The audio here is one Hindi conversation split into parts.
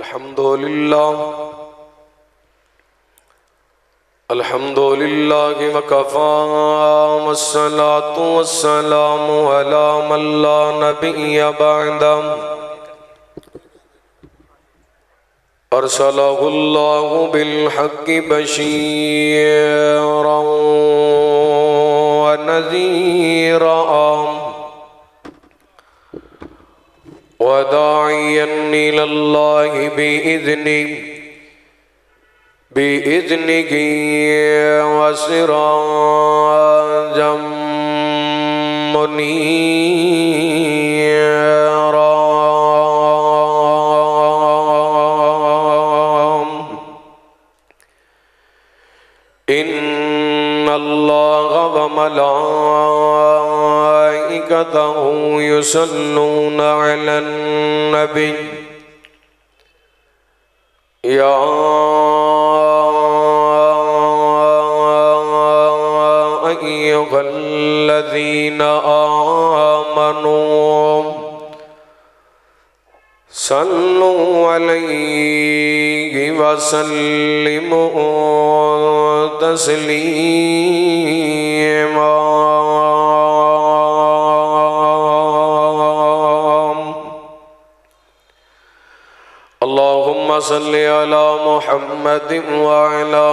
अल्हम्दुलिल्लाह अल्हम्दुलिल्लाहि वकफ़ा वस्सलातु वस्सलामु अला मन ला नबिय्य बअदहु अरसलहुल्लाहु बिलहक़्क़ि बशीरन व नज़ीरन व दाइयन इलल्लाहि बिइज़्निही व सिराजम मुनीरा। इन्नल्लाह व मलाइकतहु युसल्लूना अलन नबी या अय्युहल्लज़ीना आमनू सल्लु अलैहि वसल्लिमू तस्लीमा। अल्लाहुम्मा सल्लि अला मुहम्मद व अला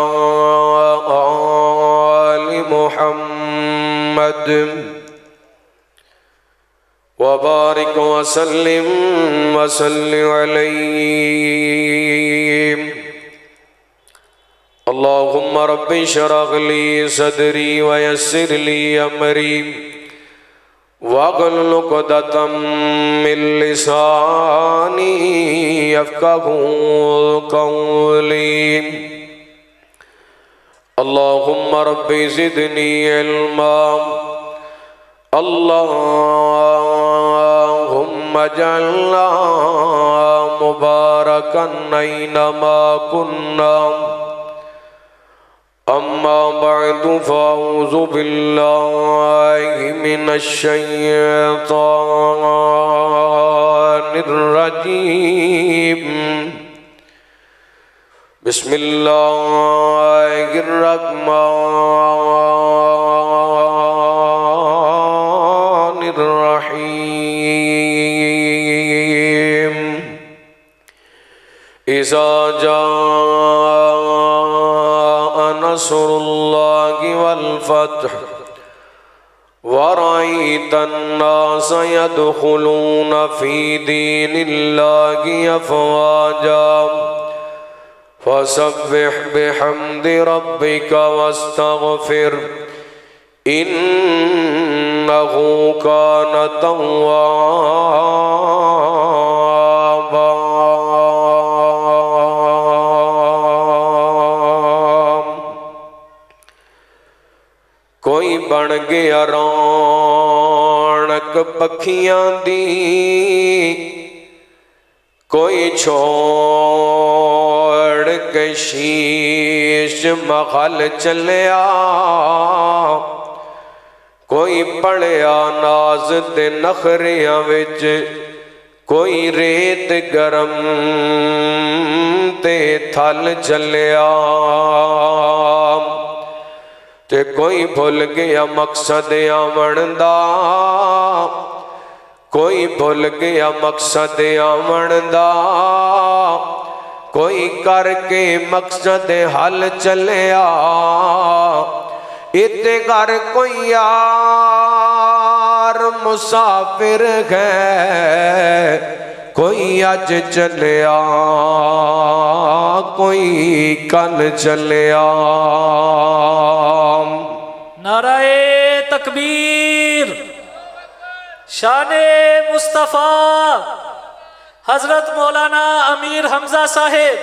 आलि मुहम्मद व बारिक व सल्लिम व सल्लि अलैहि। अल्लाहुम्मा रब्बि इश्रह ली सदरी व यस्सिर ली अमरी वहलुल उक़दतम मिन लिसानी यफ़क़हू क़ौली। अल्लाहुम्मा रब्बि ज़िदनी इल्मा। अल्लाहुम्मा जअलना मुबारकन ऐनमा कुन्ना। अम्मा बअदु फ़अऊज़ु बिल्लाहि मिनश शैतानिर रजीम। बिस्मिल्लाहिर रहमानिर रहीम। इज़ा नस्रुल्लाहि वल फ़त्ह व रअयतन नास यदखुलूना फ़ी दीनिल्लाहि अफ़वाजा फसब्बिह बिहम्दि रब्बिका वस्तग़फ़िर इन्नहु कान तव्वाबा। कोई बन गया रौनक पखियां दी, कोई छोड़ के शीश महल चलिया, कोई पड़िया नाज ते नखरियां विच, कोई रेत गरम ते थल चलिया, ते कोई भुल गया मकसद आवन दा, कोई भुल गया मकसद आवन दा, कोई करके मकसद हल चलिया। इते घर कोई यार मुसाफिर है, कोई अज चलिया कोई कल चलिया। नाराए तकबीर। शाने मुस्तफ़ा हजरत मौलाना अमीर हमजा साहेब।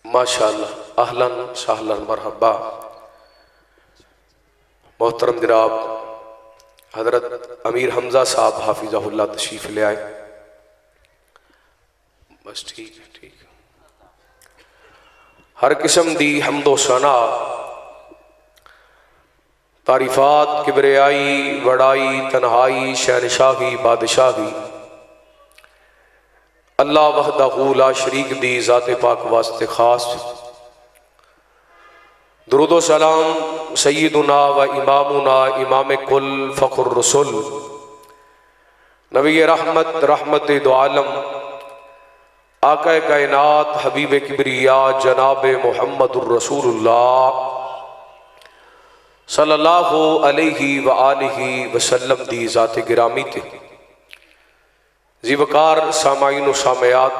माशाअल्लाह, अहलन सहलन मरहबा। मोहतरम जनाब हजरत अमीर हमजा साहब हाफिज़हुल्लाह तशरीफ ले आए। बस ठीक है, ठीक है। हर किस्म दी हम्दो सना तारीफात किबरियाई वड़ाई तन्हाई शहनशाही बादशाही अल्लाह वहदहू ला शरीक दी ज़ात पाक वास्ते खास दुरूद व सलाम सय्यदुना व इमामुना इमाम कुल फ़ख्रुर रसूल नबी रहमत रहमत दो आलम आका कायनात हबीब किबरिया जनाब मुहम्मदुर रसूलुल्लाह सल्लल्लाहु अलैहि व आलिहि वसल्लम दी ज़ात गिरामी ते ज़िवकार सामाईन व सामयात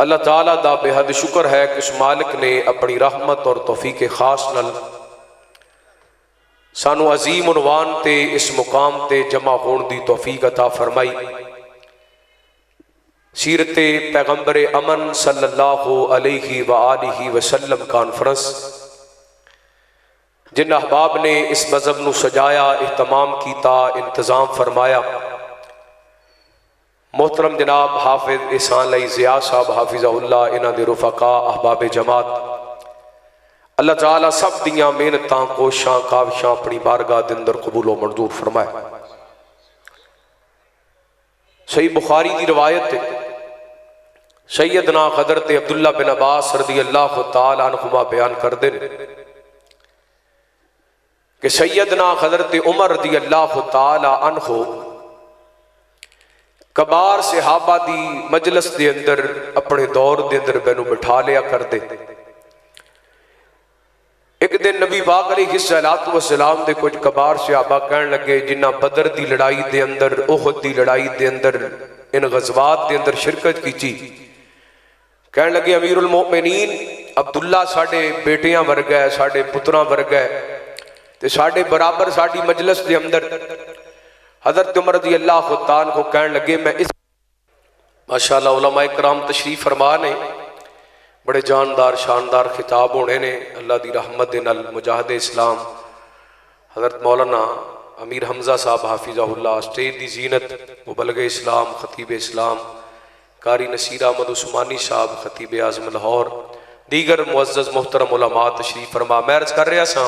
अल्लाह ताला दा बेहद शुक्र है कि इस मालिक ने अपनी रहमत और तौफीक खास नल सानू अजीम उनवान ते इस मुकाम ते जमा होने दी तौफीक अता फरमाई। सीरत पैगंबर अमन सल्लल्लाहु अलैहि व आलिहि वसल्लम कॉन्फ्रेंस जिन अहबाब ने इस मज़हब नू सजाया इहतमाम किया इंतज़ाम फरमाया मोहतरम जनाब हाफिज एहसान लाई ज़िया साहब हाफिज़हुल्लाह इन्हां दे रुफ़का अहबाब जमात अल्लाह ताला सब दियां मेहनतां कोशिशां काविशां अपनी बारगाह दे अंदर कबूलो मंजूर फरमाए। सही बुखारी की रवायत सैयदना हज़रत अब्दुल्ला बिन अब्बास रज़ी अल्लाह तआला अन्हुमा बयान करते हैं कि सैयदना हज़रत उमर रज़ी अल्लाह तआला अन्हु कबार सहाबा दी मजलिस दे अंदर अपने दौर दे अंदर मैनू बिठा लिया करते। एक दिन नबी पाक अलैहिस्सलातु वस्सलाम दे कुछ कबार सहाबा कहन लगे जिन्हां बदर दी लड़ाई दे अंदर उहद दी लड़ाई दे अंदर इन गज़वात दे अंदर शिरकत की कहन लगे अमीरुल मोमिनीन अब्दुल्ला साडे बेटियां वर्गा है साडे पुत्रां वर्गा है ते साडे बराबर साडी मजलिस दे अंदर हज़रत उमर रज़ी अल्लाह तआला को कहन लगे मैं इस माशाअल्लाह उलमा इकराम तशरीफ फरमा ने बड़े जानदार शानदार खिताब होने ने अल्लाह दी रहमत दे नाल मुजाहिद इस्लाम हज़रत मौलाना अमीर हमजा साहब हाफिज़हुल्लाह स्टेज दी जीनत मुबलग इस्लाम खतीब इस्लाम कारी नसीर अहमद उस्मानी साहब खतीब आज़म लाहौर दीगर मुअज़्ज़ज़ मोहतरम उलमा तशरीफ फरमा। मैं अर्ज़ कर रहा सा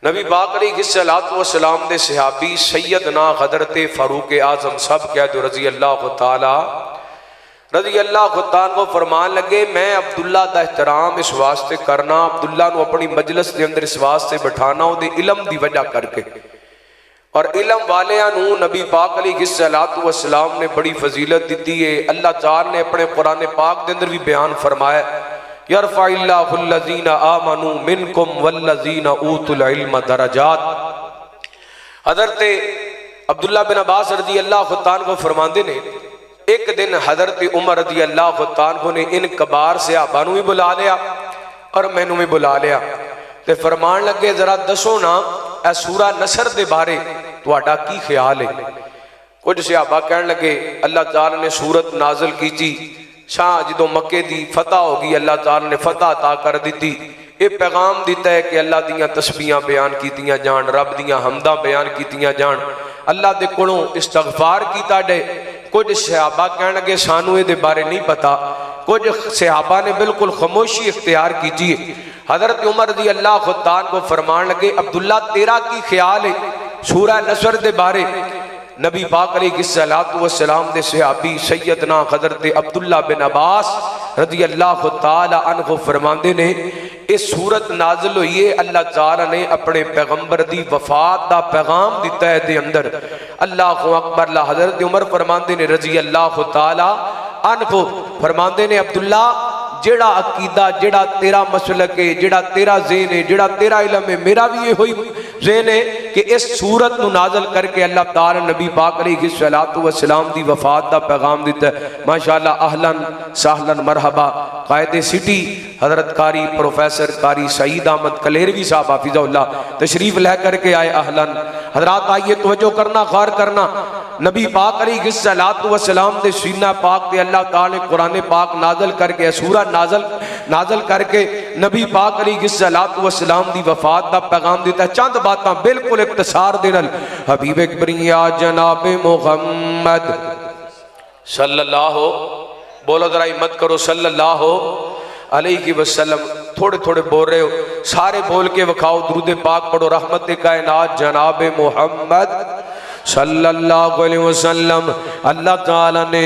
नबी पाक अलैहिस्सलातु वस्सलाम दे सहाबी सैयदना हज़रत फारूक आज़म सब कह दो रज़ी अल्लाह तआला को फरमान लगे मैं अब्दुल्ला दा एहतराम इस वास्ते करना अब्दुल्ला नू अपनी मजलिस के अंदर इस वास्ते बिठाना उहदे इलम दी वजह करके और इलम वालियां नू नबी पाक अलैहिस्सलातु वस्सलाम ने बड़ी फजीलत दी है। अल्लाह ताला ने अपने कुरान पाक के अंदर भी बयान फरमाया यरफ़इल्लाहुल्लज़ीना आमनू मिनकुम वल्लज़ीना ऊतुल इल्म दरजात। हज़रत अब्दुल्ला बिन अब्बास रज़ी अल्लाह तआला को फरमाते ने एक दिन हज़रत उमर रज़ी अल्लाह तआला ने इन कबार सहाबा नू भी बुला लिया और मैनू भी बुला लिया ते फरमान लगे जरा दसो ना ए सूरा नसर दे बारे तुहाडा की ख्याल है। कुछ सहाबा कहन लगे अल्लाह ताला ने सूरत नाजिल की शाह जो मक्के दी फतह होगी अल्लाह ताला ने फतह अता कर दी ये पैगाम दिता है कि अल्लाह दियां तस्बीहां बयान कीतियां जान रब दियां हमदां बयान कीतियां जान अल्लाह दे कोलों इस्तगफार कीता जाए। कुछ सहाबा कहन लगे सानू ये बारे नहीं पता। कुछ सहाबा ने बिल्कुल खामोशी इख्तियार की। हज़रत उमर रज़ी अल्लाह तआला को फरमान लगे अब्दुल्ला तेरा की ख्याल है सूरा नसर दे बारे। नबी पाक अलैहिस्सलातु वस्सलाम दे सहाबी सैयदना हज़रत अब्दुल्ला बिन अब्बास रज़ी अल्लाह तआला अन्हु फरमाते ने इस सूरत नाजिल हुई है अल्लाह ताला ने अपने पैगंबर दी वफात दा पैगाम दिता है दे अंदर। अल्लाहु अकबर। हज़रत उमर फरमाते ने रज़ी अल्लाह तआला अन्हु फरमाते ने अब्दुल्ला जेड़ा अकीदा जेड़ा तेरा मसलक है जेड़ा तेरा ज़हन है जेड़ा तेरा इल्म है मेरा भी ये होई ज़हन है कि इस सूरत नू नाज़िल करके अल्लाह ताला नबी पाक अलैहिस्सलातु वस्सलाम दी वफात दा पैगाम दिता है। माशाअल्लाह अहलन सहलन मरहबा कायदे सिटी हज़रत कारी प्रोफेसर कारी सईद अहमद कलेरवी साहब हाफिज़हुल्लाह तशरीफ लै करके आए। अहलन हजरात आइए तवज्जो करना गौर करना नबी पाक अलैहिस्सलातु वस्सलाम दे सीना पाक ते अल्लाह ताला ने कुरान पाक नाज़िल करके सूरा नाज़िल करके नबी पाक अलैहिस्सलातु वस्सलाम दी वफात दा पैगाम दिता। चंद बातां बिल्कुल इख्तिसार दे नाल हबीब किबरिया जनाब मुहम्मद सल्लल्लाहु बोलो जरा हिम्मत करो सल्लल्लाहु अलैहि वसल्लम। थोड़े थोड़े बोल रहे हो सारे बोल के विखाओ दुरूद पाक पढ़ो रहमत कायनात जनाब मुहम्मद सल्लल्लाहु अलैहि वसल्लम अल्लाह ताला ने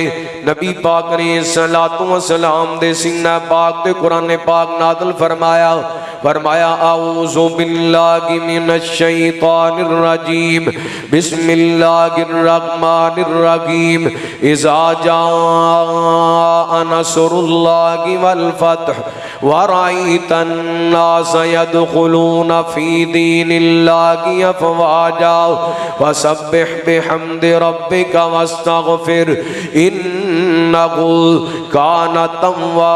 नबी पाक ने सलातो व सलाम दे सीना पाक ते कुरान पाक नाज़िल फरमाया फरमाया आऊज़ु बिल्लाहि मिनश शैतानिर रजीम बिस्मिल्लाहिर रहमानिर रहीम इज़ा जाअ नस्रुल्लाहि वल फत्ह व रअयतन नास यदखुलूना फी दीनिल्लाहि अफ़वाजा वसब्बिह बिहम्दि रब्बिका वस्तगफिर इन्नहु काना तव्वाबा।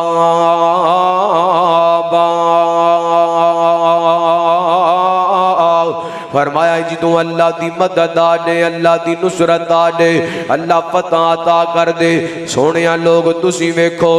फरमाया जी तू अल्लाह दी मदद आ दे, अल्लाह दी नुसरत आ दे, अल्लाह फतह अता कर दे। सोने लोग तुसी वेखो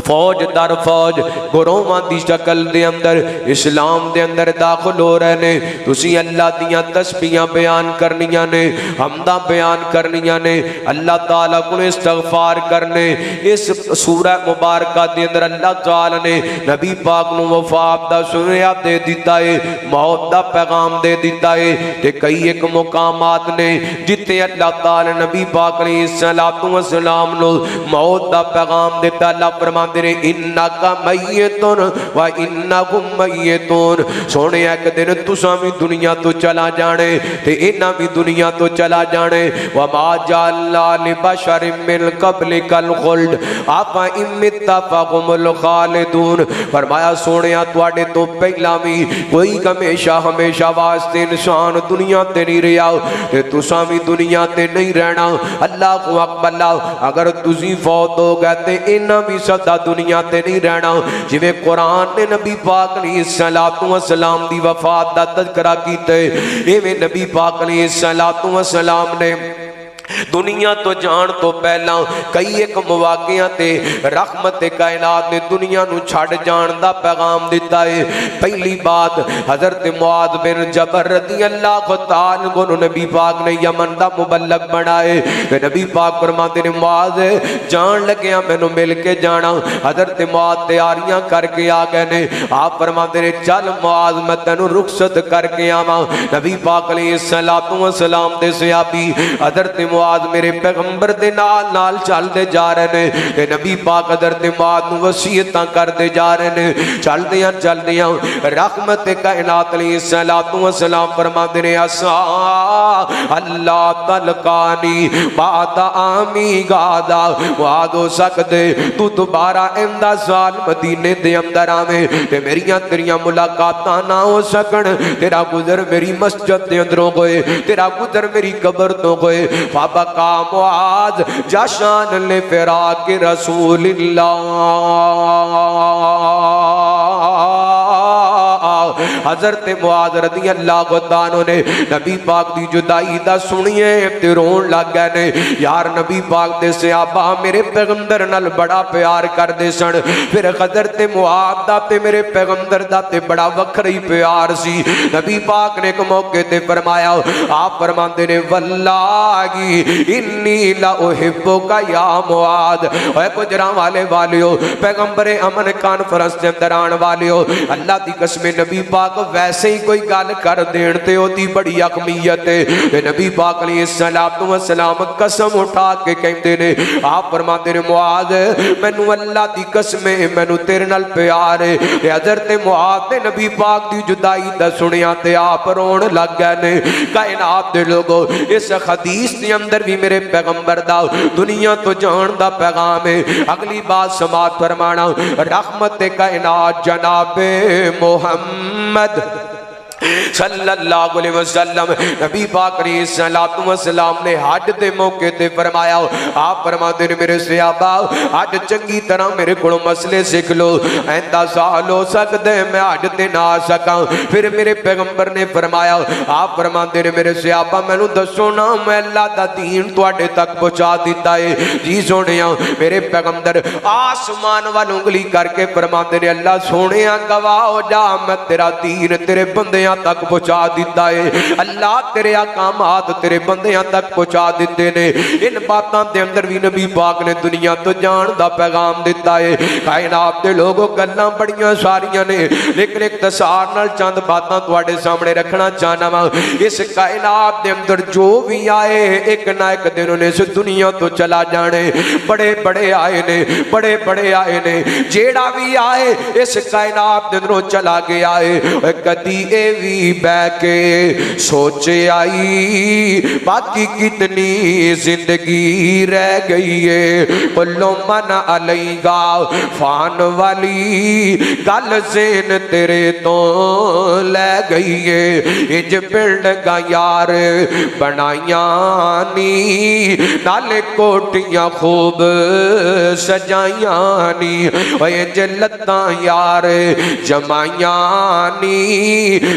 फौज दर फौज गुरोहां दी शक्ल दे अंदर इस्लाम दे अंदर दाखिल हो रहे ने। तुसी अल्लाह दियां तस्बीहां बयान करनियां ने, हमदा बयान करनियां ने, अल्लाह ताला को इस्तगफार करने। इस सूरह मुबारका दे अंदर अल्लाह ताला ने नबी पाक नूं वफात दा सुनेहा दे दिता है, मौत दा पैगाम दे दिता है। ते कई एक मुकामात ने जिथे अल्लाह ताला नबी पाक अलैहिस्सलातु वस्सलाम नूं मौत दा पैगाम दिता। अल्लाह फरमांदे ने इन्नका मय्यतुन व इन्नहुम मय्यतुन। सोने एक दिन तुसां भी दुनिया तो चला जाने ते इन्हां भी दुनिया तो चला जाने। व मा जअल्ना लिबशरिन मिन क़ब्लिकल खुल्द अफ़ा इन मित्ता फ़हुमुल खालिदून। फरमाया सोनिया तुहाडे तो पहला भी कोई हमेशा हमेशा वास्ते इंसान दुनिया ते नहीं रहा ते तुसां भी दुनिया ते नहीं रहना। अल्लाह को अकबर। अगर तुसी फौत हो गए ते इन्हां भी सदा दुनिया ते नहीं रहना। जिवें कुरान ने नबी पाक अलैहिस्सलातु वस्सलाम दी वफात दा तज़किरा कीता है, इवें नबी पाक अलैहिस्सलातु वस्सलाम ने दुनिया तो जान तो पहला कई एक मौक़ियां ते रहमत कायनात ने दुनिया नूं छड़ जान दा पैगाम दिता है। पहली बात हज़रत मुआद बिन जबल रज़ियल्लाहु तआला को नबी पाक ने यमन दा मुबल्लग बनाए। नबी पाक फरमाते ने मुआद जान लग्या मैनू मिल के जाना। हज़रत मुआद तैयारियां करके आ गए ने। आप फरमाते ने चल मुआद मैं तेनू रुखसत करके आवां। नबी पाक अलैहिस्सलातु वस्सलाम दे सहाबी हज़रत मुआद मेरे पैगंबर दे नाल नाल चलते जा रहे ने ते नबी पाक हज़रत मुआद नूं वसीयतां करते जा रहे ने। चलदियां चलदियां रहमत कायनात अलैहिस्सलातु वस्सलाम फरमाते ने असा अल्लाह तलकानी बादा आमी गादा। मुआद हो सकदे तू दोबारा इंदा साल मदीने दे अंदर आवे ते मेरियां तेरियां मुलाकातां ना हो सकन। तेरा गुजर मेरी मस्जिद दे अंदरों होए, तेरा गुजर मेरी कब्र तो होए। फबका मुआद जशन ले फिराक रसूलिल्लाह। हज़रत मुआद रज़ियल्लाहु ताला ने नबी पाक दी जुदाई दा सुनिए ते रोन लग गए ने। यार नबी पाक दे सहाबा मेरे पैगंबर नाल बड़ा प्यार करदे सन। फिर हज़रत मुआद दा ते मेरे पैगंबर दा ते बड़ा वखरा ही प्यार सी। नबी पाक ने एक मौके ते फरमाया, आप फरमांदे ने वल्लाही इन्नी ला उहिब्बुका या मुआद। ओए गुजरां वाले वालियो पैगंबर अमन कॉन्फ्रेंस दे अंदर आने वालियो अल्लाह दी कसम नबी पाक वैसे ही कोई गल कर देन ते ओदी बड़ी अहमियत है। नबी पाक अलैहिस्सलातु वस्सलाम कसम उठा के कहते ने, आप फरमाते ने मुआद मैनू अल्लाह दी कसम मैनू तेरे नाल प्यार है। हज़रत मुआद ने नबी पाक दी जुदाई दा सुनिया ते आप रोन लग गए ने। कायनात दे लोगो इस हदीस दे अंदर भी मेरे पैगंबर दा दुनिया तो जान दा पैगाम है। अगली बात समात फरमाना रहमत कायनात जनाबे मोहम्मद सल्लल्लाहु अलैहि वसल्लम नबी पाक अलैहिस्सलातु वस्सलाम ने हज दे मौके ते फरमाया। आप फरमाते ने मेरे सहाबा हज चंगी तरह मेरे को मसले सीख लो। ऐंदा साल हो सकते मैं हज ते ना आ सका। फिर मेरे पैगंबर ने फरमाया, आप फरमाते ने मेरे सहाबा मैनू दसो ना मैं अल्लाह दा दीन तुहाडे तक पहुंचा दिता है। जी सोने मेरे पैगंबर आसमान वाल उंगली करके फरमाते ने अल्लाह सोने गवाह हो जा मैं तेरा दीन तेरे बंदे बंदियां तक पहुंचा दिता है। अल्लाह तेरे अहकामात तेरे बंदियां तक पहुंचा दिते ने। इन बातों के अंदर भी नबी पाक ने दुनिया तो जान दा पैगाम दिता है। कायनात दे लोगों गल्लां बड़ियां सारियां ने, लेकिन इख्तिसार नाल चंद बातां तुहाडे सामने रखना चाहना वा। इस कायनात दे अंदर जो भी आए एक ना एक दिन उन्हें इस दुनिया तो चला जाने। बड़े बड़े आए ने, बड़े बड़े आए ने, जेड़ा भी आए इस कायनात दे अंदरों चला गया है। कदी ए भी बह के सोचे आई बाकी कितनी जिंदगी रह गई है। कुल्लो मन अलैगा फान वाली गल जेन तेरे तो लै गई है। इंज बिल्डिंगा यार बनाइया नी, नाले कोटियां खूब सजाइया नी, इंज लत्तां यार जमाइया नी,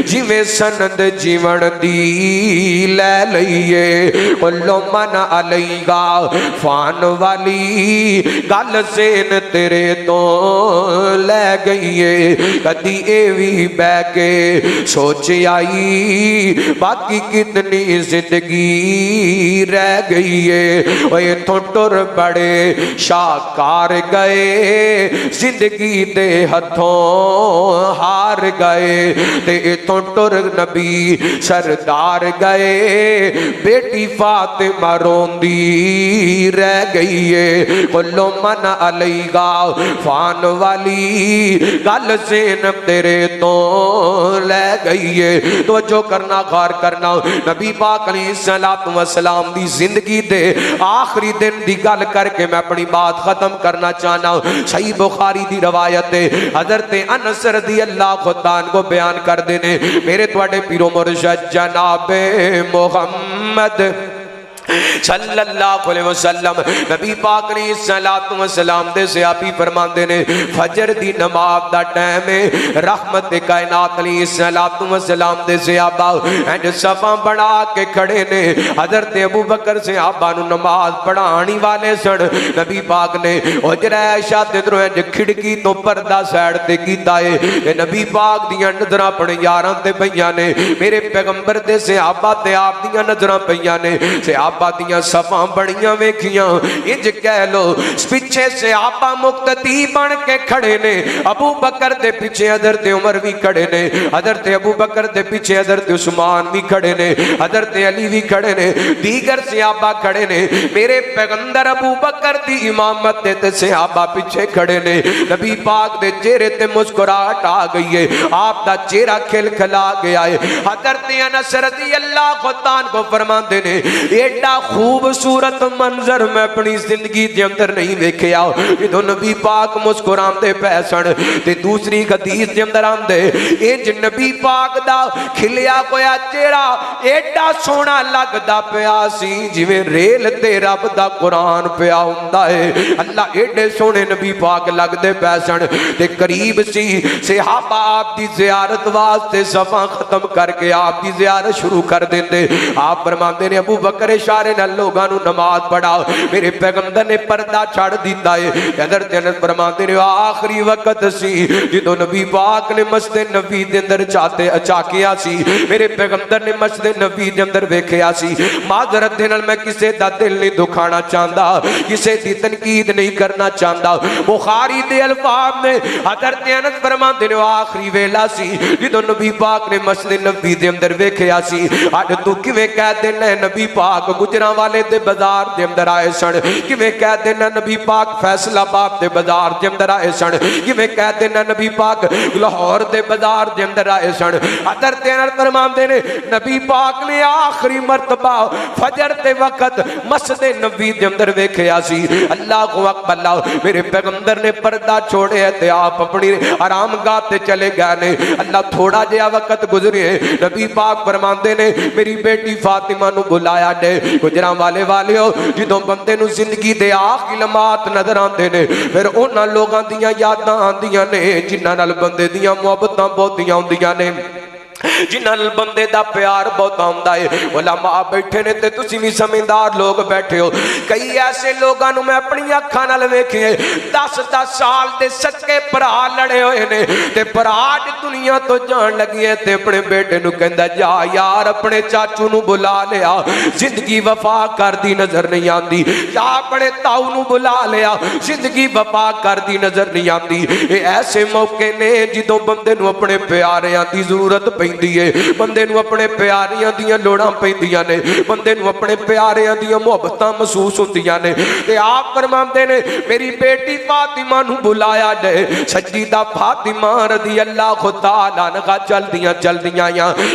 जिवें सनद जीवन दी लै लईए। कुल्लो मन अलैगा फान वाली गल जेन तेरे तो लै गई है। कदी ए भी बह के सोच आई बाकी कितनी जिंदगी रह गई है। इथों टुर बड़े शाहकार गए, जिंदगी दे हथों हार गए। ते इथों टुर नबी सरदार गए, बेटी फातिमा रोंदी रह गई है। कुल्लो मन अलैगा फान वाली गल ज़ैनब तेरे तो लै गई है। तो जो करना गौर करना, नबी पाक अलैहिस्सलातु वस्सलाम दी जिंदगी दे आखिरी दिन दी गल करके मैं अपनी बात खत्म करना चाहना। सही बुखारी दी रवायत है, हजरत अनस रज़ियल्लाहु ताला को बयान कर देने, मेरे तुहाडे पीरो मुर्शिद जनाबे मुहम्मद सल्लल्लाहु अलैहि वसल्लम नबी पाक ने सलातो व सलाम दे सहाबी फरमांदे ने, फजर दी नमाज दा टाइम है। रहमत कायनात अलैहि सलातो व सलाम दे सहाबा एंड सफा बना के खड़े ने। हजरत अबू बकर सहाबा नु नमाज पढ़ाने वाले सन। नबी पाक ने हुजरा आयशा दे अंदरों इंज खिड़की तो पर्दा साइड ते कीता है ते नबी पाक दियां नजरां अपने यारां ते पईयां ने। मेरे पैगंबर दे सहाबा ते आप दियां नजरां पईयां ने। सहाबा दियां सफा बड़ियां वेखियां, इंज कह लो पिछे सहाबा मुक्तदी बन के खड़े ने। अबू बकर दे पीछे हजरत उमर भी खड़े ने, हजरत अबू बकर दे पीछे हजरत उस्मान भी खड़े ने, हजरत अली भी खड़े ने, दीगर सहाबा खड़े ने। मेरे पैगंबर अबू बकर दी इमामत ते सहाबा पीछे खड़े ने। नबी पाक दे चेहरे ते मुस्कुराहट आ गई है, आप दा चेहरा खिलखिला गया है। हजरत अनस रज़ियल्लाहु ताला को फरमाते ने, एडा खूबसूरत मंजर मैं अपनी जिंदगी के अंदर नहीं वेख्या। जो नबी पाक मुस्कुराते पै सन ते दूसरी हदीस के अंदर आंदे, इंज नबी पाक दा खिलिया होया चेहरा एडा सोहना लगदा पिया सी जिवें रेल ते रब दा कुरान पिया हुंदा है। अल्लाह एडे सोहने नबी पाक लगदे पै सन ते करीब सी। सहाबा आप दी ज़ियारत वास्ते सफा खत्म करके आप दी ज़ियारत शुरू कर देंदे। आप फरमांदे ने, अबू बकर इशारे नाल लोगां नूं नमाज पढ़ाओ। मेरे पैगंबर ने पर्दा छड़ दिता है। हज़रत अनस फरमाते ने, आखिरी वक्त सी जो नबी पाक ने मस्जिद नबी दे अंदर झाकिया सी। मेरे पैगंबर ने मस्जिद नबी दे अंदर वेखिया सी। माजरत दे नाल मैं किसे दा दिल नहीं दुखाना चाहता, किसे दी तनकीद नहीं करना चाहता। बुखारी दे अल्फाज में हज़रत अनस फरमाते ने, आखिरी वेला सी जो नबी पाक ने मस्जिद नबी दे अंदर वेखिया सी। अज तू किवें कह देना नबी पाक गुजरांवाले दे बाजार दे अंदर आए सन, किवें कह देना नबी पाक फैसलाबाद दे बाजार दे अंदर आए सन, किवें कह देना नबी पाक लाहौर दे बाजार दे अंदर आए सन। हज़रत अनस फरमाते ने, नबी पाक ने आखिरी मर्तबा फजर दे वक्त मस्जिद नबी दे अंदर वेखिया सी। अल्लाहु अकबर, मेरे पैगंबर ने पर्दा छोड़े ते आप अपनी आरामगाह ते चले गए ने। अल्लाह थोड़ा जिहा वक्त गुजरे, नबी पाक फरमाते ने, मेरी बेटी फातिमा नूं बुलाया ने। गुजरांवाले वालिओ, जो बंदे नूं जिंदगी दे आखिरी लम्हात नजर आते ने, फिर उन्हां लोगां दियां यादां आंदियां ने जिन्हां नाल बंदे दियां मुहब्बतां बहुतियां हुंदियां ने। जिन्हां नाल बंदे दा प्यार बहुत आउंदा है। उलमा बैठे ने ते तुसीं भी समझदार लोग बैठे हो। कई ऐसे लोगों नूं मैं अपनी अखां नाल वेखिए 10-10 साल दे सक्के भरा लड़े हुए ने ते भरा दुनिया तो जान लगी है ते अपने बेटे नूं कहंदा जा यार अपने चाचू नूं बुला लिया, जिंदगी वफा करदी नजर नहीं आती। जा अपने ताऊ नूं बुला लिया, जिंदगी वफा करदी नजर नहीं आती। ये ऐसे मौके ने जिदों बंदे नूं अपने प्यारियां दी जरूरत पैंदी है, बंदे नूं अपने प्यारियां दियां लोड़ां पैंदियां ने, बंदे नूं अपने प्यारियां दियां मुहब्बतां महसूस हुंदियां ने। ते आप फरमांदे ने मेरी बेटी फातिमा नूं बुलाया दे। सज्जीदा फातिमा रज़ी अल्लाह तआला अन्हा चलदियां चलदियां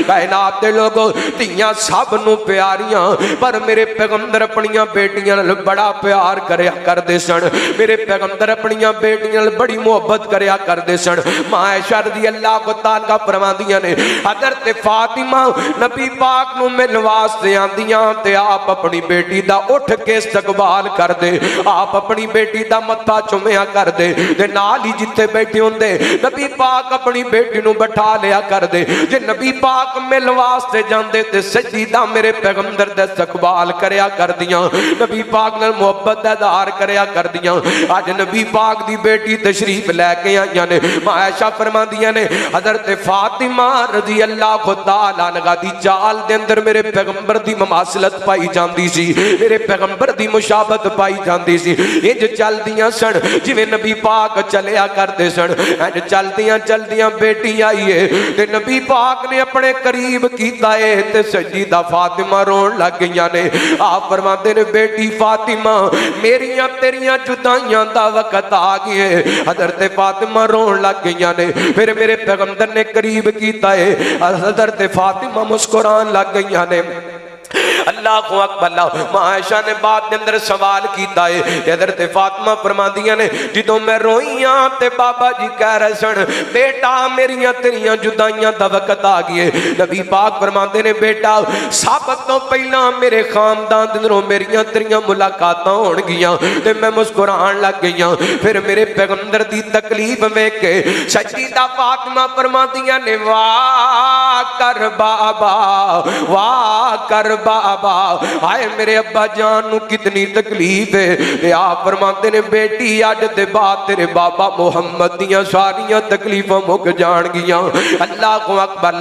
कायनात दे लोगो धीयां सब नूं प्यारियां, पर मेरे पैगंबर अपनियां बेटियां नाल बड़ा प्यार करया करदे सन। मेरे पैगंबर अपनियां बेटियां नाल बड़ी मोहब्बत करया करदे सन। मां आयशा रज़ी अल्लाह तआला फरमांदियां ने हज़रत फातिमा नबी पाक नूं मिलण वास्ते आंदियां ते आप अपनी बेटी दा उठ के इस्तकबाल करदे, आप अपनी बेटी दा मत्था चुमिया करदे ते नाल ही जिथे बैठे हुंदे नबी पाक अपनी बेटी नूं बैठा लिया करदे। जे नबी पाक मिलण वास्ते जांदे ते सजीदा मेरे पैगंबर दा इस्तकबाल करया करदियां, नबी पाक नाल मोहब्बत दा इज़हार करया करदियां। अज नबी पाक दी बेटी तशरीफ लैके आईयां ने। मां आयशा फरमांदियां ने हज़रत फातिमा रज़ी अल्लाह तआला अन्हा दी चाल दे अंदर मेरे पैगंबर दी ममासलत पाई जांदी सी, मेरे पैगंबर दी मुशाबत पाई जांदी सी। इंज चलदियां सन जिवें नबी पाक चलिया करदे सन। इंज चलदियां चलदियां बेटी आई है ते नबी पाक ने अपने करीब कीता है ते सजीदा फातिमा रोन लग गईयां ने। आप फरमाते ने बेटी फातिमा मेरियां तेरियां जुदाइयां दा वक्त आ गया है। हज़रत फातिमा रोन लग गईयां ने। फिर मेरे पैगंबर ने करीब कीता है, हज़रत फातिमा मुस्कुरान लग गईयां ने। अल्लाह को अकबर। मां आयशा ने बाद अंदर सवाल किया है, हज़रत फातिमा फरमांदियां ने जदों मैं रोईयां ते बाबा जी कह रहे सन बेटा मेरियां तेरियां जुदाइयां दा वक्त आ गई है। नबी पाक फरमांदे ने बेटा सब तो पहला मेरे खानदान दे अंदरों मेरियां तेरियां मुलाकातां होणगियां ते मैं मुस्कुरान लग गईयां। फिर मेरे पैगंबर दी तकलीफ वेख के सच्चीदा फातिमा फरमांदियां ने वाह कर बाबा, वाह कर बाबा, हाय मेरे अब्बा जान नू कितनी तकलीफ है। ते आप फरमाते ने बेटी अज दे बाद तेरे बाबा मुहम्मद दियां सारियां तकलीफां मुक जाणगियां। अल्लाह को अकबर।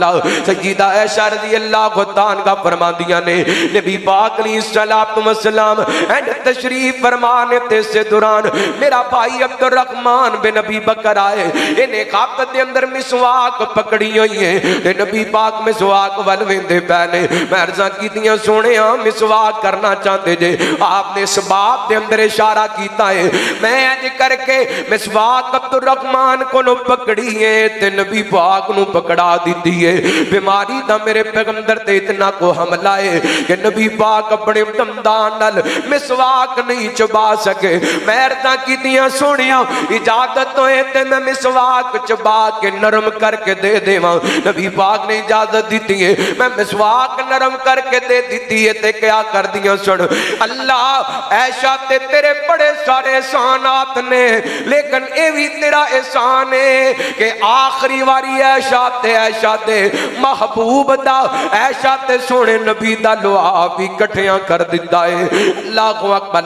सय्यदा आयशा रज़ी अल्लाह तआला फरमांदियां ने नबी पाक अलैहिस्सलातु वस्सलाम एंड तशरीफ फरमाने ते से दौरान मेरा भाई अब्दुर्रहमान बिन नबी बकर आए। इन्हें खात दे अंदर मिसवाक पकड़ी हुई है ते नबी पाक मिसवाक वल वेंदे पै ने। मैं अर्ज़ां कीतियां सोने मिसवाक करना चाहते जे। आपने इस बात के अंदर इशारा किया है मैं अज करके मिसवाक अब्दुर्रहमान को पकड़ी है ते नबी पाक नू पकड़ा दी है। बीमारी दा मेरे पैगंबर ते इतना को हमला है कि नबी पाक अपने दमदान नाल मिसवाक नहीं चबा सके। मैं अर्ज़ां कीतियां सोनिया इजाजत होए ते मैं मिसवाक चबा के नरम करके दे देवां। नबी पाक ने इजाजत दी है, मैं मिसवाक नरम करके दे दी है ते क्या कर दिया सुन। अल्लाह ऐशा ते तेरे बड़े सारे एहसानात ने, लेकिन ये भी तेरा एहसान है कि आखिरी वारी ऐशा ते महबूब दा ऐशा ते सोने नबी दा लुआ भी इकट्ठियां कर दिता है। अल्लाह को अकबर।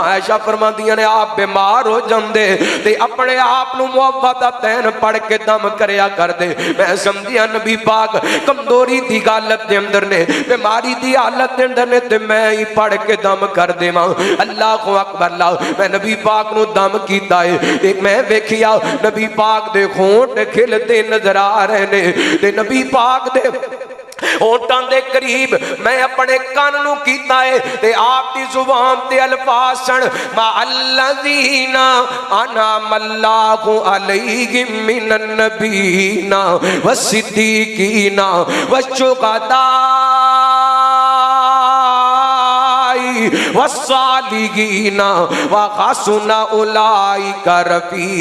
ऐशा फरमांदियां ने आप बीमार हो जांदे ते अपने आप नू मुअव्वज़तैन पढ़ के दम करया कर दे। मैं समझिया नबी पाक कमजोरी दी हालत दे अंदर ने, बीमारी दी हालत दे अंदर ने ते मैं ही पढ़ के दम कर देवां। अल्लाह को अकबर। मैं नबी पाक नू दम कीता है ते मैं वेखिया नबी पाक दे होंठ खिलते नजर आ रहे ने ते नबी पाक दे होंठां दे करीब मैं अपने कान नू कीता है ते आप दी जुबान ते अल्फाज सन मा अल्लज़ीना अनअमल्लाहु अलैहिम मिनन नबीना वस्सिद्दीकीना वश्शुहदा वस्सालिहीना व हसुना उलाइका रफीका।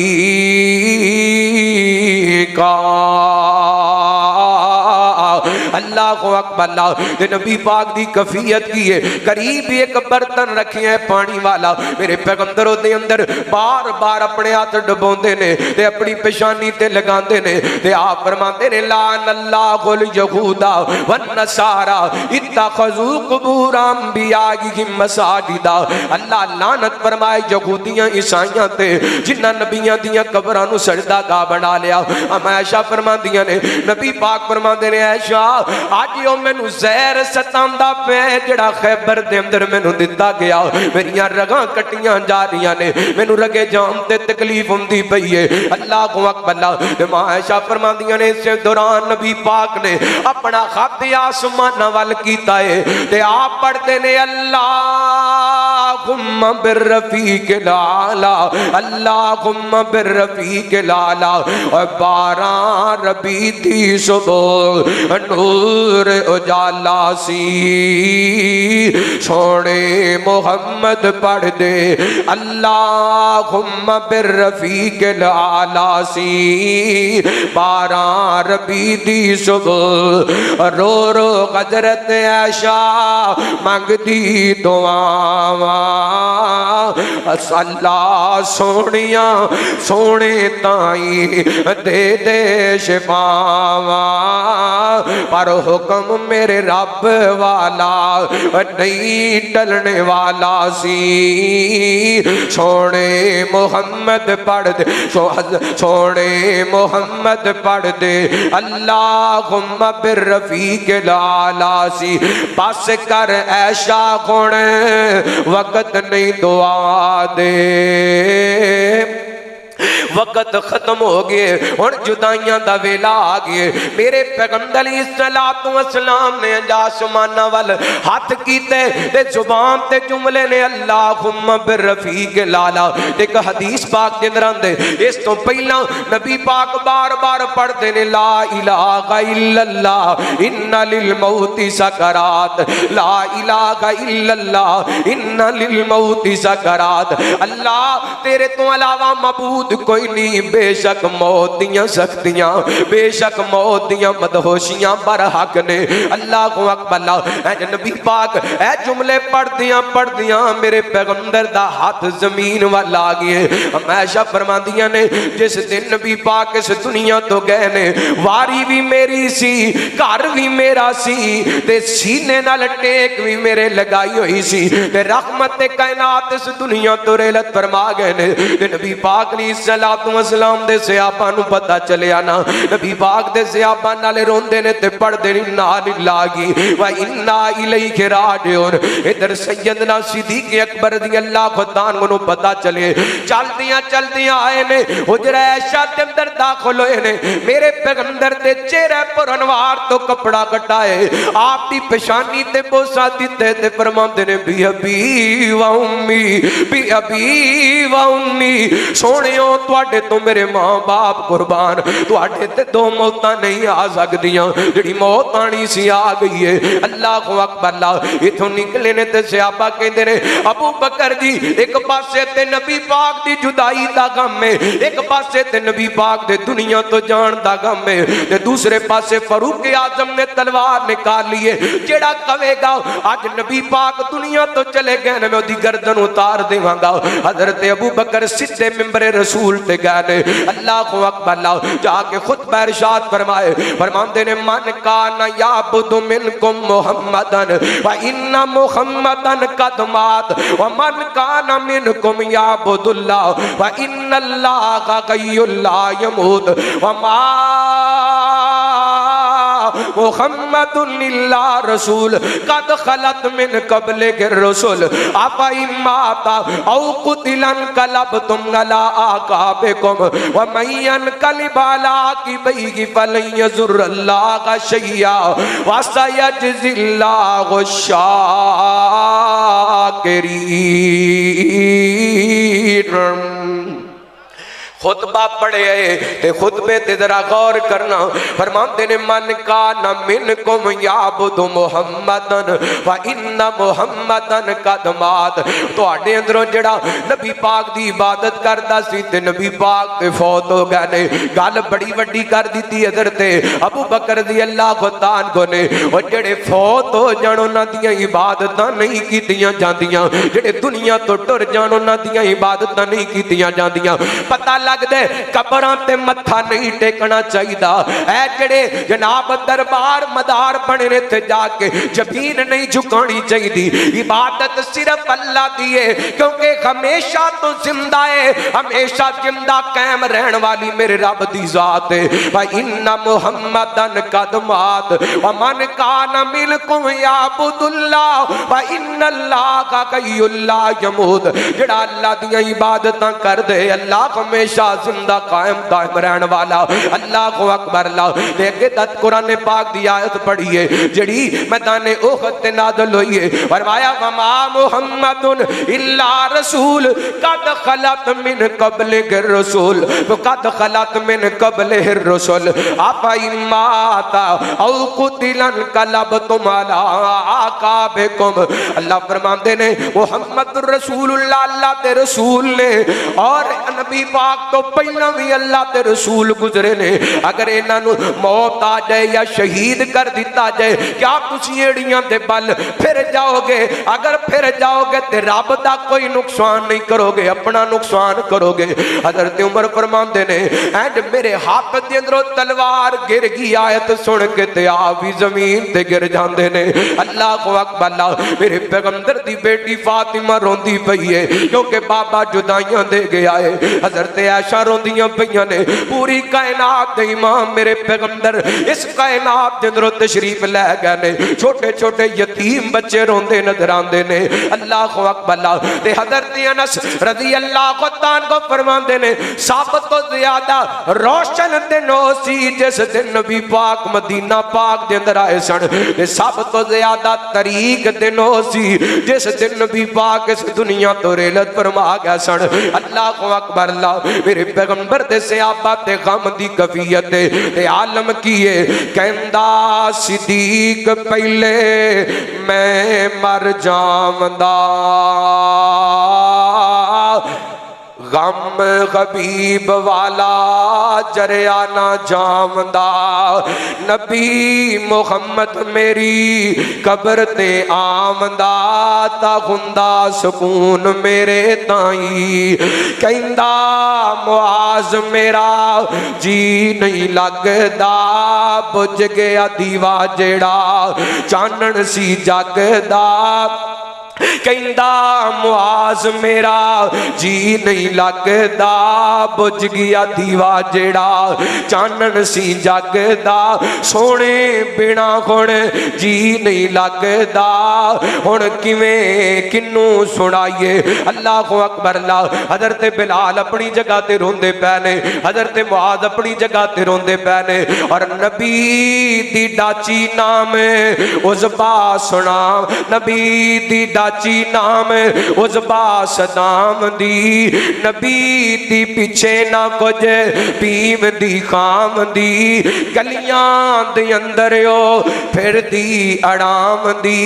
अल्लाह अकबर। ते नबी पाक दी कफियत की है, करीब एक बर्तन रखे है पानी वाला, मेरे पैगंबर ओदे अंदर बार बार अपने हाथ डुबोंदे ने ते अपनी पेशानी ते लगांदे ने ते आप फरमांदे ने लान अल्लाहुल यहूदा वन नसारा इत्तखज़ू कुबूर अंबियाइहिम मसाजिदा। अल्लाह लानत फरमाए यहूदियां ईसाइयां ते जिन्हां नबियां दियां कबरां नु सजदागाह बना लिया। आयशा फरमांदियां ने नबी पाक फरमांदे ने आयशा अज ओ मैनू जहर सतांदा पे जेड़ा खैबर दे अंदर मैनू दिता गया, मेरियां रगां कट्टियां जा रही ने, मैनू रगे जाम ते तकलीफ हुंदी पई है। अल्लाह अकबर। ते मां आयशा फरमांदियां ने इस दौरान नबी पाक ने अपना खत आसमान वाल कीता है ते आप पढ़ते ने अल्लाहुम्मा बिर्रफीक़िल आला, अल्लाहुम्मा बिर्रफीक़िल आला और 12 रबी दी सुबह नूर उजाला सी सोने मोहम्मद पढ़ दे अल्लाहुम्मा बिर्रफीक़िल आला सी 12 रबी दी सुबह रो रो हज़रत आयशा मंगदी दुआवा अल्लाह सोनिया सोने ताई दे दे शिफावा पर हुक्म मेरे रब वाला नहीं टलने वाला सी सोने मोहम्मद पढ़ दे सोने मोहम्मद पढ़ दे अल्लाहुम्मा बिर्रफीक़िल आला सी। बस कर ऐशा गुण वक़्त नहीं दुआ दे, वक़्त खत्म हो गए हुण जुदाइयां दा वेला आ गए। मेरे पैगंबर अलैहिस्सलातु वस्सलाम ने आसमाना वल हाथ कीते ते जुबान ते जुमले ने अल्लाहुम्मा बिर्रफीक़िल आला। एक हदीस पाक दे अंदर आंदे इस तो पहला नबी पाक बार बार पढ़ते ने ला इलाहा इल्लल्लाह इन्ना लिल मौति सकरात, ला इलाहा इल्लल्लाह इन्ना लिल मौति सकरात। अल्लाह तेरे तो अलावा मबूद कोई नहीं, बेशक मौत दियां सख्तियां, बेशक मौत दियां मदहोशियां बरहक ने। अल्लाह को अकबर। नबी पाक ए जुमले पढ़दियां मेरे पैगंबर दा हाथ जमीन वाल आ गए। हमेशा फरमांदियां ने जिस दिन नबी पाक इस दुनिया तो गए ने वारी भी मेरी सी, घर भी मेरा सी ते सीने नाल टेक भी मेरे लगाई हुई सी ते रहमत कायनात इस दुनिया तो रेलत फरमा गए ने। नबी पाक ने सलातु वसलाम दे सहाबा नु पता चलिया ना, नबी पाक दे सहाबा नाले रोंदे ने ते पढ़दे ने इन्ना लिल्लाहि व इन्ना इलैहि राजिऊन। इधर सैयदना सिद्दीक़ अकबर रज़ी अल्लाह ताला नु पता चले चलदियां चलदियां आए ने हुजरा आयशा दे अंदर दाखिल होए ने। मेरे पैगंबर दे चेहरे पर अनवार तो कपड़ा कटाए आप दी पेशानी ते बोसा दिते ते फरमांदे ने बी अबी व उम्मी, बी अबी व उम्मी। सोनियो तुहाडे तो मेरे मां बाप कुर्बान, तुहाडे ते दो मौतां नहीं आ सकदियां, जिहड़ी मौत आनी सी आ गई है। अल्लाह अकबर। इथों निकले ने ते सहाबा कहंदे ने अबू बकर जी एक पासे ते नबी पाक दी जुदाई दा गम है, एक पासे ते नबी पाक दे दुनिया तो जान दा गम है ते दूसरे पासे फारूक आजम ने तलवार निकाल ली है। जेड़ा कहेगा आज नबी पाक दुनिया तो चले गए मैं ओदी गर्दन उतार देवांगा। हजरत अबू बकर सीधे मिंबर रसूल ते गए। अल्लाह को अकबर। जाके खुतबा इरशाद फरमाए, फरमाते ने मन काना याबुदु मिनकुम मुहम्मदन व इन्ना मुहम्मदन कद मात व मन काना मिनकुम याबुदुल्लाह व इन्नल्लाहा गय्युल ला यमूत व मा मुहम्मदुन इल्ला रसूल कद खलत मिन कबले के रसूल आपा इमाता औ कुतिलन कलबतुम अला आकाबिकुम व मय्यन कलिबाला की बैगी फलन यजुरल्लाह का शैया व सयजजिल्लाहु शाकिरीन। खुतबा पढ़े ते खुतबे ते जरा गौर करना। फरमाते ने मन का न मिनकुम याबुदु मुहम्मदन व इन्ना मुहम्मदन कद मात। तुहाडे अंदरों जेड़ा नबी पाक दी इबादत करदा सी ते नबी पाक ते फौत हो गए ने। गल बड़ी वड्डी कर दी हज़रत अबू बकर रज़ियल्लाहु अन्हु ने। और जेड़े फौत हो जाण उन्हां दी इबादतां नहीं कीतियां जांदियां, जेड़े दुनिया तो टुर जाण उन्हां दी इबादतां नहीं कीतियां जांदियां। पता लगदे कबरां ते मत्था नहीं टेकना चाहिदा। ऐ जेड़े जनाब दरबार मदार बने ने ते जाके जमीन नहीं झुकानी चाहिदी। इबादत सिर्फ अल्लाह दी है, क्योंकि हमेशा तो जिंदा है, हमेशा जिंदा कायम रहने वाली मेरे रब दी जात है। व इन्ना मुहम्मदन कद मात व मन कान मिनकुम याबुदुल्लाह व इन्नल्लाह कय्युल्ला यमूत। जेड़ा अल्लाह दी इबादतां कर दे, अल्लाह हमेशा जिंदा कायम दायम रहने वाला। अल्लाह को अकबर। ला ते अगे दत कुरान पाक दी आयत पढ़ी है जेड़ी मैदान उहद ते नाज़िल हुई है। फरमाया वमा मुहम्मदुन इल्ला रसूल कद खलत मिन क़ब्लिहि रसूल कद खलत मिन क़ब्लिहि रसूल अफा इम्माता औ कुतिलन कलबतुम अला आकाबिकुम। अल्लाह फरमाते ने मुहम्मद रसूलुल्लाह अल्लाह ते रसूल ने, और नबी पाक तो पहला भी अल्लाह ते रसूल गुजरे ने। अगर इन्हां नूं मौत आ जाए या शहीद कर दिता जाए, क्या तुसीं एड़ियां दे बल फिर जाओगे? अगर फिर जाओगे तो रब दा कोई नुकसान नहीं करोगे, अपना नुकसान करोगे। हज़रत उमर फरमाते ने एंड मेरे हाथ के अंदरों तलवार गिर गई, आयत सुन के ते आप भी जमीन ते गिर जाते ने। अल्लाह को अकबर। मेरे पैगंबर दी बेटी फातिमा रोंदी पई है क्योंकि बाबा जुदाइयां दे गया है। हज़रत आयशा रोंदियां पईयां ने। पूरी कायनात दे इमाम मेरे पैगंबर इस कायनात दे अंदरों तशरीफ लै गए ने। छोटे छोटे यतीम बच्चे रोंदे नजर आंदे ने। अल्लाह को अकबर। ते हज़रत अनस रज़ियल्लाहु अन्हु फरमांदे ने सब तो ज्यादा रोशन दिन ओ सी जिस दिन नबी पाक मदीना पाक दे अंदर आए सन, ते सब तो ज्यादा तरीक दिन ओ सी जिस दिन नबी पाक इस दुनिया तो रेलत फरमा गए सन। अल्लाह को अकबर। मेरे पैगंबर दे सहाबा ते गम दी कफियत ते आलम किए कहंदा सिद्दीक पहले मैं मर जावंदा, गम हबीब वाला जरिया ना जावंदा। नबी मुहम्मद मेरी कब्र ते आमदा ता हुंदा सुकून मेरे ताई। कहंदा मुआज मेरा जी नहीं लगदा, बुझ गया दीवा जेड़ा चानन सी जगदा। कहंदा मुआज मेरा जी नहीं लगदा, बुझ गया दीवा जेड़ा चानन सी जगदा। सोने बिना हुण जी नहीं लगदा, हुण किवें किनू सुनाइए। अल्लाह को अकबर। हज़रत बिलाल अपनी जगह ते रोंदे पै ने, हज़रत मुआज अपनी जगह ते रोंदे पै ने। और नबी दी डाची नाम उज़बा सुना, नबी दी डाची नाम उज़बा सदाम दी। नबी दी पिछे ना कुछ पीम दी खाम दी, गलियां दे अंदर ओ फिर दी अड़ाम दी।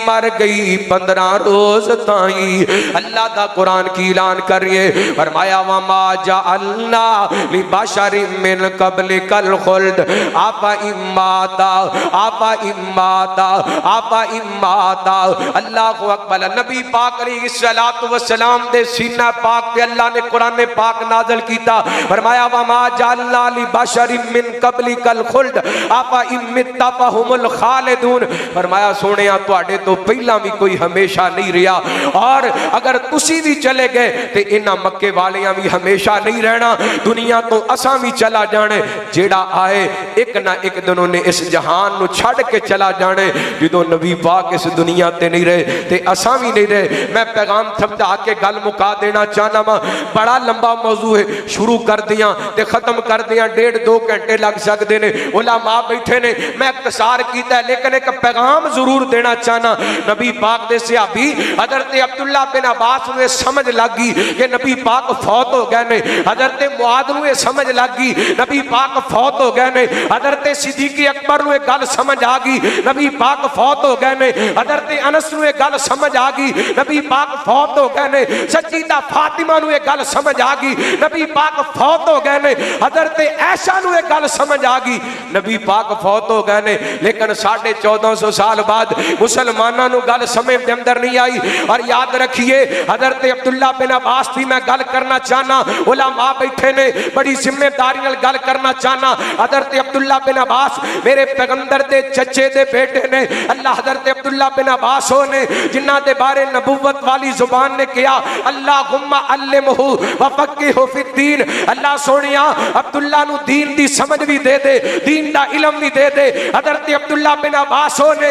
मर गई 15 रोज ताई। अल्लाह दा कुरान की ऐलान करिए फरमाया वमा जअलना लिबशरिन मिन क़ब्लिकल खुल्द आफा इम्माता आफा इम्माता आफा इम्माता। अल्लाह को अकबर। नबी पाक अलैहिस्सलातु वस्सलाम दे सीना पाक पे अल्लाह ने कुरान पाक नाज़िल कीता। फरमाया वमा जअलना लिबशरिन मिन क़ब्लिकल खुल्द आफा इम्मिता फहुमुल खालिदून। फरमाया सोनिया तुहाडे तो पहला भी कोई हमेशा नहीं रहा, और अगर तुसी भी चले गए तो इन्हां मक्के वालियां भी हमेशा नहीं रहना, दुनिया तो असां भी चला जाने। जेड़ा आए एक ना एक दिन उन्हें इस जहान नूं छड़ के चला जाने। जो नबी पाक इस दुनिया ते नहीं रहे ते असा भी नहीं रहे। मैं पैगाम समझा के गल मुका देना चाहना वा, बड़ा लंबा मौजू है, शुरू कर दिया ते खत्म कर दिया 1.5-2 घंटे लग सकते हैं। उलमा बैठे ने, मैं इख्तिसार किया है, लेकिन एक पैगाम जरूर देना चाहना। नबी पाक दे सहाबी हजरत अब्दुल्ला बिन अब्बास नूं समझ लग गई कि नबी पाक फौत हो गए ने। हजरत मुआद नूं समझ लग गई नबी पाक फौत हो गए ने। हजरत सिद्दीक अकबर नूं गल समझ आ गई नबी पाक फौत हो गए ने। हजरत अनस नूं गल समझ आ गई नबी पाक फौत हो गए ने। सच्चीदा फातिमा नूं गल समझ आ गई नबी पाक फौत हो गए ने। हजरत ऐशा नूं गल समझ आ गई नबी पाक फौत हो गए ने। लेकिन 1450 साल बाद मुसलमानों नूं गल समझ दे अंदर नहीं आई। और याद रखिए हजरत अब्दुल्ला बिन अब्बास की मैं गल करना चाहना, उलमा बैठे ने, बड़ी जिम्मेदारी नाल गल करना चाहना। हजरत अब्दुल्ला बिन अब्बास मेरे पैगंबर दे चचे दे बेटे ने। अल्लाह हजरत अब्दुल्ला बिन अब्बास हो ने जिन्हां दे बारे नबुव्वत वाली जुबान ने कहा अल्लाहुम्मा अल्लिमहु व फक्किहु फिद्दीन। अल्लाह सोनिया अब्दुल्ला नू दीन दी समझ भी दे दे, दीन दा इल्म भी दे दे। हजरत अब्दुल्ला बिन अब्बास हो ने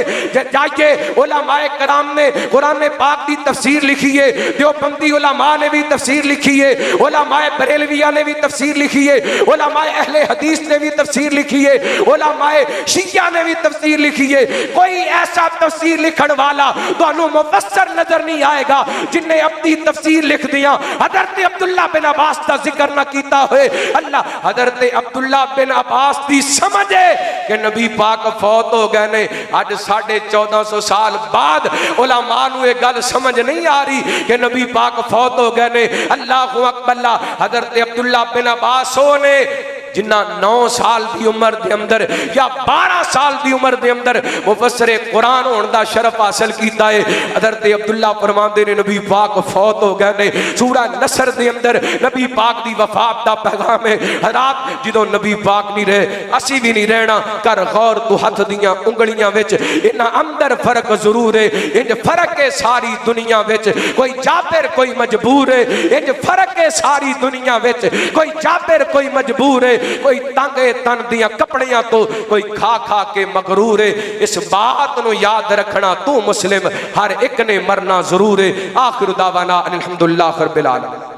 जाके उलमाए कराम ने कुरान पाक की तफसीर लिखी है, देवबंदी उलमा ने भी तफसीर लिखी है, उलमाए बरेलविया ने भी तफसीर लिखी है, उलमाए अहले हदीस ने भी तफसीर लिखी है, उलमाए शिया ने भी तफसीर लिखी है। कोई ऐसा तफसीर लिखण वाला तुहानू मुफस्सर नजर नहीं आएगा जिन्हें अपनी तफसीर लिख दिया हजरत अब्दुल्ला बिन अब्बास का जिक्र न किया होए। अल्लाह हजरत अब्दुल्ला बिन अब्बास की समझ है कि नबी पाक फौत हो गए ने। अज 1450 साल बाद उलमा नू ये गल समझ नहीं आ रही कि नबी पाक फौत हो गए ने। अल्लाहु अकबर। हजरत अब्दुल्ला बिन अब्बास ने जिन्ना 9 साल की उम्र के अंदर या 12 साल की उम्र के अंदर मुफस्सिर कुरान होने का शरफ हासिल किया है। हजरत अब्दुल्ला फरमाते ने नबी पाक फौत हो गए ने। सूरा नसर के अंदर नबी पाक की वफात का पैगाम है। रात जो नबी पाक नहीं रहे असी भी नहीं रहना। कर गौर तू हथ दियां उंगलियां विच इन्हां अंदर फर्क जरूर है। इंज फर्क है सारी दुनिया विच, कोई जाबिर कोई मजबूर है। इंज फर्क है सारी दुनिया विच, कोई जाबिर कोई मजबूर है। कोई तंगे तन दिया कपड़ियां तो, कोई खा खा के मगरूर है। इस बात को याद रखना, तू मुस्लिम हर एक ने मरना जरूर है। आखिर दावाना अल्हम्दुलिल्लाह रब्बिल आलमीन।